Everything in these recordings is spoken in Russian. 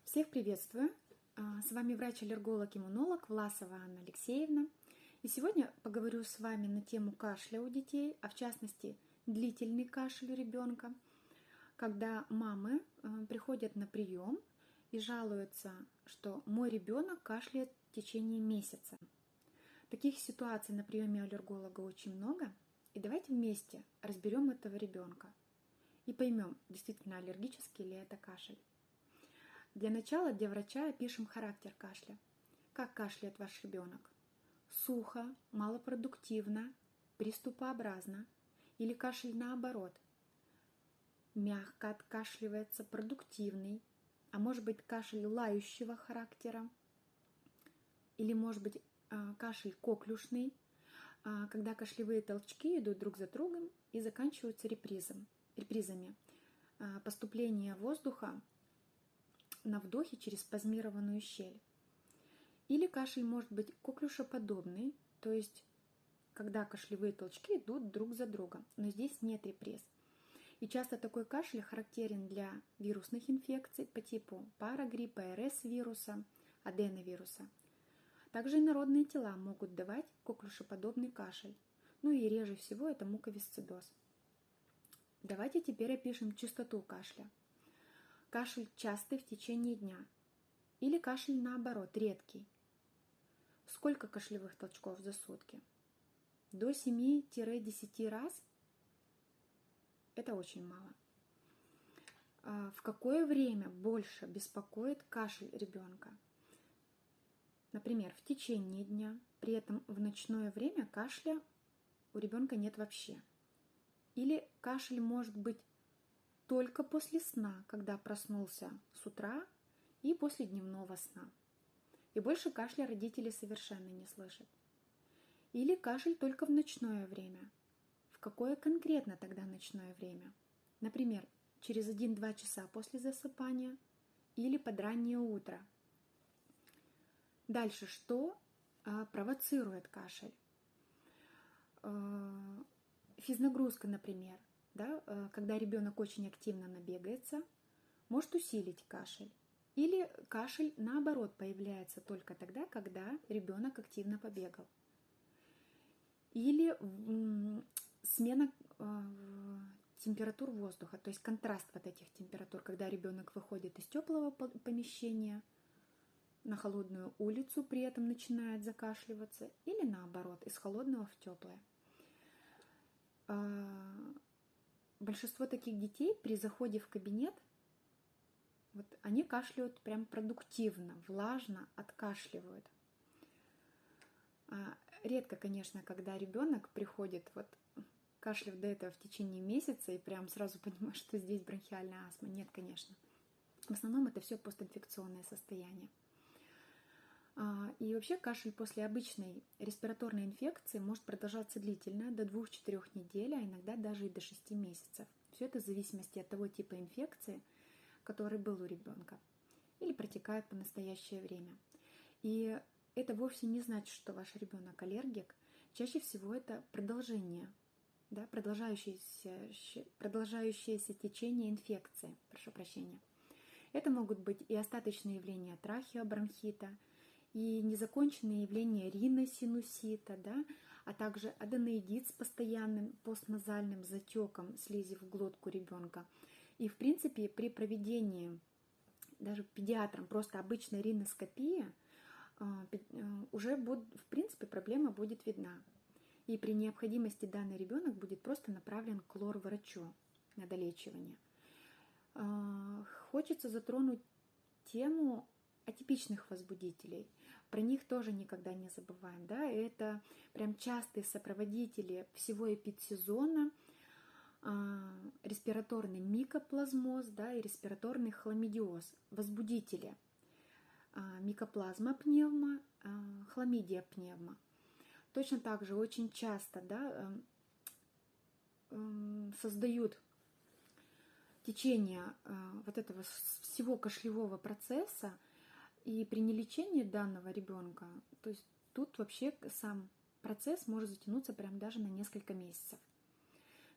Всех приветствую! С вами врач-аллерголог-иммунолог Власова Анна Алексеевна. И сегодня поговорю с вами на тему кашля у детей, а в частности длительный кашель у ребенка, когда мамы приходят на прием и жалуются, что мой ребенок кашляет в течение месяца. Таких ситуаций на приеме аллерголога очень много, и давайте вместе разберем этого ребенка и поймем, действительно аллергический ли это кашель. Для начала для врача опишем характер кашля. Как кашляет ваш ребенок? Сухо, малопродуктивно, приступообразно или кашель наоборот? Мягко откашливается, продуктивный, а может быть кашель лающего характера? Или может быть кашель коклюшный, когда кашлевые толчки идут друг за другом и заканчиваются репризами. Поступление воздуха на вдохе через спазмированную щель. Или кашель может быть коклюшеподобный, то есть когда кашлевые толчки идут друг за другом, но здесь нет реприз. И часто такой кашель характерен для вирусных инфекций по типу парагриппа, РС-вируса, аденовируса. Также инородные тела могут давать коклюшеподобный кашель. Ну и реже всего это муковисцидоз. Давайте теперь опишем частоту кашля. Кашель частый в течение дня. Или кашель наоборот, редкий. Сколько кашлевых толчков за сутки? До 7-10 раз? Это очень мало. В какое время больше беспокоит кашель ребенка? Например, в течение дня, при этом в ночное время кашля у ребенка нет вообще. Или кашель может быть только после сна, когда проснулся с утра и после дневного сна. И больше кашля родители совершенно не слышат. Или кашель только в ночное время. В какое конкретно тогда ночное время? Например, через 1-2 часа после засыпания или под раннее утро. Дальше, что провоцирует кашель? Физнагрузка, например. Да, когда ребенок очень активно набегается, может усилить кашель. Или кашель, наоборот, появляется только тогда, когда ребенок активно побегал. Или смена температур воздуха, то есть контраст вот этих температур, когда ребенок выходит из теплого помещения на холодную улицу, при этом начинает закашливаться, или наоборот, из холодного в теплое. Большинство таких детей при заходе в кабинет, они кашляют прям продуктивно, влажно откашливают. Редко, конечно, когда ребенок приходит, кашляв до этого в течение месяца, и прям сразу понимаешь, что здесь бронхиальная астма. Нет, конечно. В основном это все постинфекционное состояние. И вообще кашель после обычной респираторной инфекции может продолжаться длительно, до 2-4 недель, а иногда даже и до 6 месяцев. Все это в зависимости от того типа инфекции, который был у ребенка, или протекает по настоящее время. И это вовсе не значит, что ваш ребенок аллергик. Чаще всего это продолжение, да, продолжающееся течение инфекции, прошу прощения. Это могут быть и остаточные явления трахеобронхита, и незаконченные явления риносинусита, да, а также аденоидит с постоянным постназальным затеком слизи в глотку ребенка. И в принципе при проведении даже педиатром просто обычной риноскопии уже в принципе проблема будет видна. И при необходимости данный ребенок будет просто направлен к лор-врачу на долечивание. Хочется затронуть тему атипичных возбудителей. Про них тоже никогда не забываем. Да? Это прям частые сопроводители всего эпидсезона, респираторный микоплазмоз, да, и респираторный хламидиоз, возбудители. Микоплазма пневма, хламидия пневма. Точно так же очень часто, да, создают течение этого всего кашлевого процесса. И при нелечении данного ребенка, то есть тут вообще сам процесс может затянуться прям даже на несколько месяцев.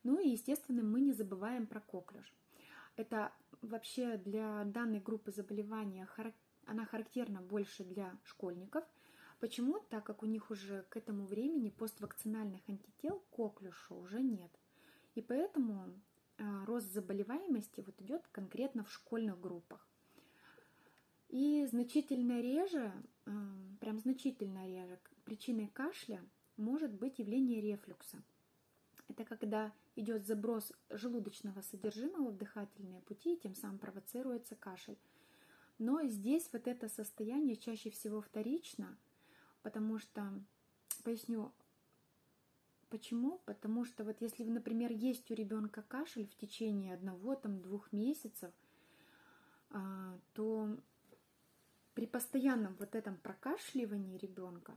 Ну и, естественно, мы не забываем про коклюш. Это вообще для данной группы заболевания она характерна больше для школьников. Почему? Так как у них уже к этому времени поствакцинальных антител к коклюшу уже нет. И поэтому рост заболеваемости вот идет конкретно в школьных группах. И значительно реже, прям значительно реже, причиной кашля может быть явление рефлюкса. Это когда идет заброс желудочного содержимого в дыхательные пути, и тем самым провоцируется кашель. Но здесь вот это состояние чаще всего вторично, потому что, поясню, почему? Потому что вот если, например, есть у ребенка кашель в течение 1-2 месяцев, то при постоянном вот этом прокашливании ребенка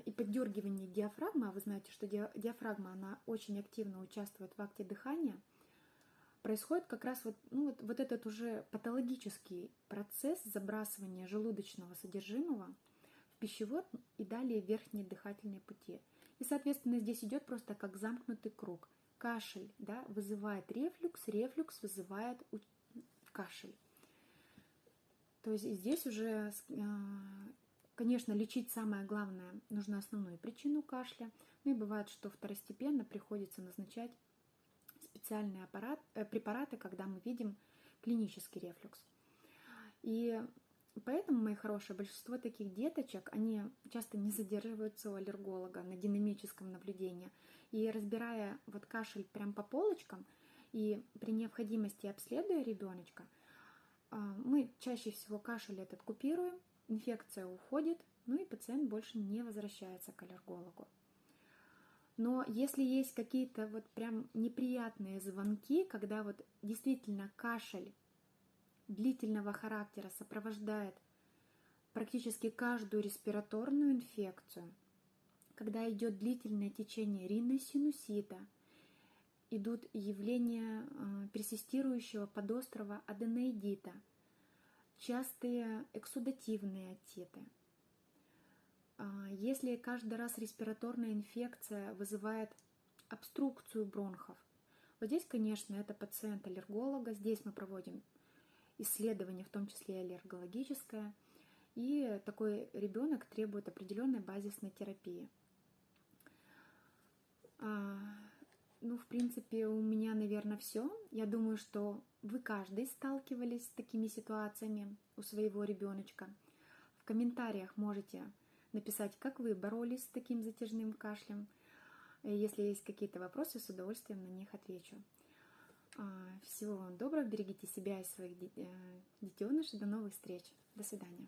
и поддергивании диафрагмы, а вы знаете, что диафрагма, она очень активно участвует в акте дыхания, происходит как раз вот этот уже патологический процесс забрасывания желудочного содержимого в пищевод и далее в верхние дыхательные пути. И, соответственно, здесь идет просто как замкнутый круг. Кашель, да, вызывает рефлюкс, рефлюкс вызывает кашель. То есть здесь уже, конечно, лечить самое главное, нужно основную причину кашля. Ну и бывает, что второстепенно приходится назначать специальные препараты, когда мы видим клинический рефлюкс. И поэтому, мои хорошие, большинство таких деточек, они часто не задерживаются у аллерголога на динамическом наблюдении. И разбирая вот кашель прям по полочкам и при необходимости обследуя ребеночка, мы чаще всего кашель этот купируем, инфекция уходит, ну и пациент больше не возвращается к аллергологу. Но если есть какие-то вот прям неприятные звонки, когда вот действительно кашель длительного характера сопровождает практически каждую респираторную инфекцию, когда идет длительное течение риносинусита, идут явления персистирующего подострого аденоидита, частые эксудативные отиты. Если каждый раз респираторная инфекция вызывает обструкцию бронхов, вот здесь, конечно, это пациент аллерголога, здесь мы проводим исследование, в том числе и аллергологическое, и такой ребенок требует определенной базисной терапии. Ну, в принципе, у меня, наверное, все. Я думаю, что вы каждый сталкивались с такими ситуациями у своего ребеночка. В комментариях можете написать, как вы боролись с таким затяжным кашлем. Если есть какие-то вопросы, с удовольствием на них отвечу. Всего вам доброго, берегите себя и своих детенышей. До новых встреч. До свидания.